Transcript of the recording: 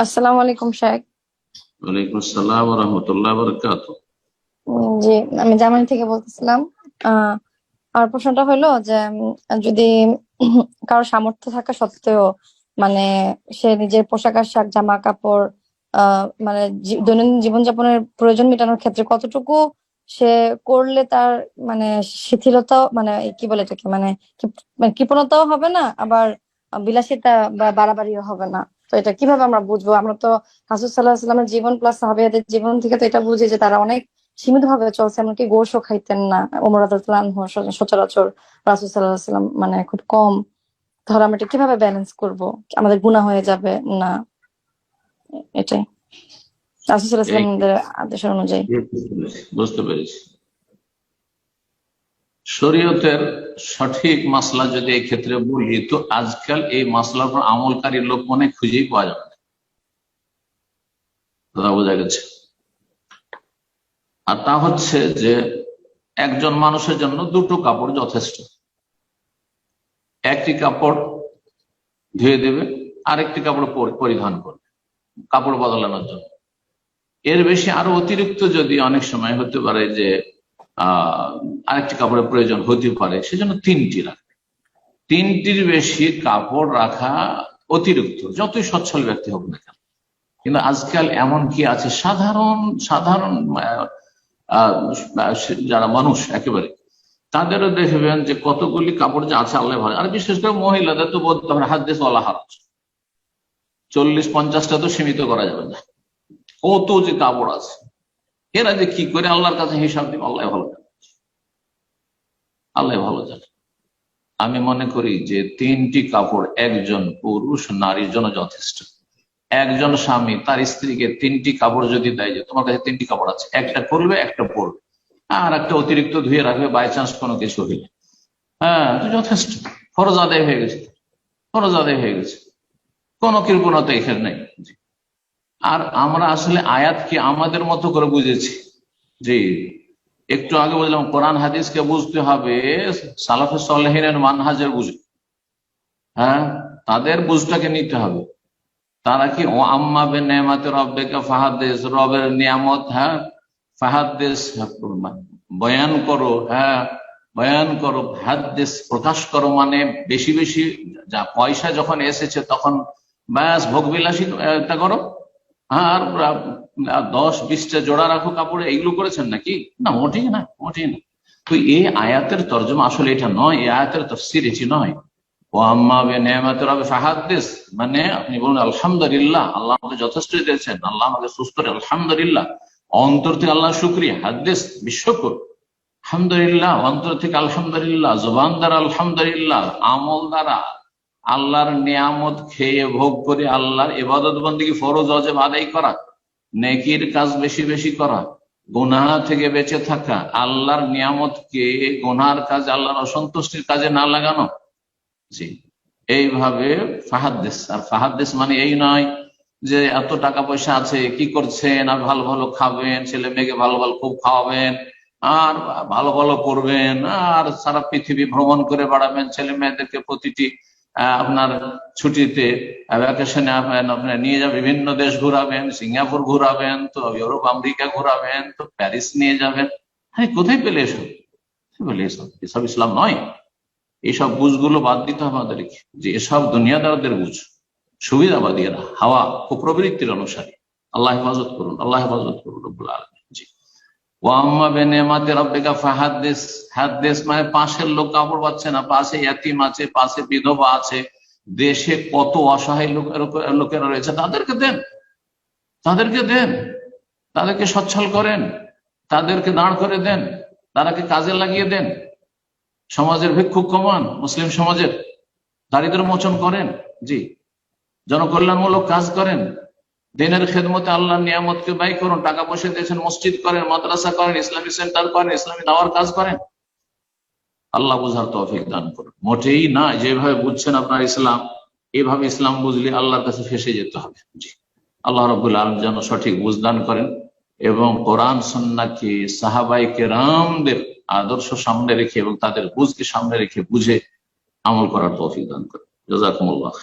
আসসালামু আলাইকুম শেখ। ওয়ালাইকুম আসসালাম ওয়া রাহমাতুল্লাহি ওয়া বারাকাতুহু। জি, আমি জার্মানি থেকে বলতেছিলাম। আহ আর প্রশ্নটা হলো যে যদি কারো সামর্থ্য থাকা সত্ত্বেও মানে সে নিজের পোশাক আশাক জামা কাপড় মানে দৈনন্দিন জীবনযাপনের প্রয়োজন মেটানোর ক্ষেত্রে কতটুকু সে করলে তার মানে শিথিলতা মানে কি বলে এটাকে মানে মানে কৃপণতাও হবে না, আবার বিলাসিতা বা বাড়াবাড়িও হবে না। তো এটা কিভাবে আমরা বুঝবো? আমরা তো রাসূল সাল্লাল্লাহু আলাইহি ওয়াসাল্লামের জীবন প্লাস সাহাবাদের জীবন থেকে তো এটা বুঝি যে তারা অনেক সীমিত ভাবে চলছে, এমনকি গোশও খাইতেন না। ওমর রাদিয়াল্লাহু আনহু সচরাচর রাসূল সাল্লাল্লাহু আলাইহি ওয়াসাল্লাম মানে খুব কম। তাহলে আমরা এটা কিভাবে ব্যালেন্স করব? আমাদের গুনাহ হয়ে যাবে না? এটাই রাসূল সাল্লাল্লাহু আলাইহি এই ওয়াসাল্লামের আদেশ অনুযায়ী। বুঝতে পেরেছি। শরীয়তের সঠিক মাসলা যদি এই ক্ষেত্রে বলি, তো আজকাল এই মাসলার উপর আমলকারী লোক মনে খুঁজেই পাওয়া যাবে না। কথা বোঝা গেছে? আর তা হচ্ছে যে একজন মানুষের জন্য দুটো কাপড় যথেষ্ট। একটি কাপড় ধুয়ে দেবে, আরেকটি কাপড় পরিধান করবে কাপড় বদলানোর জন্য। এর বেশি আরো অতিরিক্ত যদি অনেক সময় হতে পারে যে আরেকটি কাপড়ের প্রয়োজন হতে পারে, সেজন্য তিনটি রাখবে। তিনটির বেশি কাপড় রাখা অতিরিক্ত, যতই সচ্ছল ব্যক্তি হোক না কেন। কিন্তু আজকাল এমন কি আছে, সাধারণ সাধারণ যারা মানুষ একেবারে, তাদেরও দেখবেন যে কতগুলি কাপড় যে আছে আল্লাহ ভালো। আর বিশেষ করে মহিলাদের তো বলতে হবে হাদিস ওয়ালা হারাজ, 40-50টা তো সীমিত করা যাবে না। কত যে কাপড় আছে, এরা যে কি করে আল্লাহর কাছে হিসাব দিবে আল্লাহ ভালো জানে, আল্লাহ ভালো জানে। আমি মনে করি যে তিনটি কাপড় একজন পুরুষ নারীর জন্য যথেষ্ট। একজন স্বামী তার স্ত্রীকে তিনটি কাপড় যদি দেয়, যে তোমার কাছে তিনটি কাপড় আছে, একটা করবে একটা পরবে, আর একটা অতিরিক্ত ধুয়ে রাখবে বাই চান্স কোনো কিছু হইলে, হ্যাঁ তো যথেষ্ট। ফরজ আদায় হয়ে গেছে, ফরজ আদায় হয়ে গেছে, কোনো কৃপণতা এখানে নেই। আর আমরা আসলে আয়াতকে আমাদের মতো করে বুঝেছি। জি, একটু আগে বললাম কোরআন হাদিসকে বুঝতে হবে সালাফে সালেহিনের মানহাজের বুঝে। হ্যাঁ, তাদের বুঝটাকে নিতে হবে। তারা কি ও আম্মা বে নেমাতে রব্বেকা ফাহাদেস, রবের নিয়ামত, হ্যাঁ ফাহাদেস বয়ান করো, হ্যাঁ বয়ান করো, হাদিস প্রকাশ করো, মানে বেশি বেশি যা পয়সা যখন এসেছে তখন ব্যাস ভোগ বিলাসী একটা করো, আর 10-20টা জোড়া রাখো কাপড়ে, এইগুলো করেছেন নাকি? না, মোটেই না, মোটেই না। তো এই আয়াতের তর্জমা আসলে এটা নয়, এই আয়াতের তফসির এটি নয়। ও আম্মা বে নেমাতে রবে ফাহাদিস, মানে আপনি বলুন আলহামদুলিল্লাহ, আল্লাহ আমাকে যথেষ্ট দিয়েছেন, আল্লাহ আমাকে সুস্থ করে আলহামদুলিল্লাহ, অন্তর থেকে আল্লাহ শুকরিয়া, হাদিস বিশ্বকর আলহামদুলিল্লাহ, অন্তর থেকে আলহামদুলিল্লাহ, জবান দ্বারা আলহামদুলিল্লাহ, আমল দ্বারা আল্লাহর নিয়ামত খেয়ে ভোগ করে আল্লাহর ইবাদত বন্দেগী ফরজ ওয়াজিব আদায় করা, নেকির কাজ বেশি বেশি করা, গুনাহ থেকে বেঁচে থাকা, আল্লাহর নিয়ামতকে গুনাহর কাজে, আল্লাহর অসন্তুষ্টির কাজে না লাগানো। জি, এইভাবে ফাহাদিস। আর ফাহাদিস মানে এই নয় যে এত টাকা পয়সা আছে কি করছেন, আর ভালো ভালো খাবেন, ছেলে মেয়েকে ভালো ভালো খুব খাওয়াবেন, আর ভালো ভালো পড়বেন, আর সারা পৃথিবী ভ্রমণ করে বেড়াবেন, ছেলে মেয়েদেরকে প্রতিটি আপনার ছুটিতে ভ্যাকেশনে আপনার নিয়ে যাবেন, বিভিন্ন দেশ ঘুরাবেন, সিঙ্গাপুর ঘুরাবেন, তো ইউরোপ আমেরিকা ঘুরাবেন, তো প্যারিস নিয়ে যাবেন। হ্যাঁ, কোথায় পেলে এসব? এসব ইসলাম নয়। এইসব বুঝগুলো বাদ দিতে হবে আমাদেরকে, যে এসব দুনিয়াদারদের বুঝ, সুবিধাবাদীরা, হাওয়া কুপ্রবৃত্তির অনুসারী। আল্লাহ হেফাজত করুন, আল্লাহ হেফাজত করুন রব্বুল আলামিন। জি, ওয়া আম্মা বিনিআমাতি রাব্বিকা ফাহাদ্দিস। হাদিস মানে পাশের লোক কাপড় পাচ্ছে না, পাশে ইয়াতিম আছে, পাশে বিধবা আছে, দেশে কত অসহায় লোকেরা রয়েছে, তাদেরকে দেন, তাদেরকে দেন, তাদেরকে সচ্ছল করেন, তাদেরকে দাঁড় করে দেন, তাদেরকে কাজে লাগিয়ে দেন। সমাজের ভিক্ষুক কমান, মুসলিম সমাজের দারিদ্র মোচন করেন। জি, জনকল্যাণমূলক কাজ করেন, দিনের খেদমতে আল্লাহর নিয়ামতকে ব্যয় করুন, টাকা পয়সা দিয়েছেন, মসজিদ করেন, মাদ্রাসা করেন, ইসলামী সেন্টার করেন, ইসলামী দাওয়ার কাজ করেন। আল্লাহ বুঝার তৌফিক দান করুন। মোটেই না যেভাবে বুঝছেন আপনার ইসলাম, এভাবে ইসলাম বুঝলে আল্লাহর কাছে ফেসে যেতে হবে। জি, আল্লাহ রাব্বুল আলামিন যেন সঠিক বুঝ দান করেন এবং কোরআন সুন্নাহকে, সাহাবায়ে কেরামদের আদর্শ সামনে রেখে এবং তাদের বুঝকে সামনে রেখে বুঝে আমল করার তৌফিক দান করেন। জাযাকুমুল্লাহ।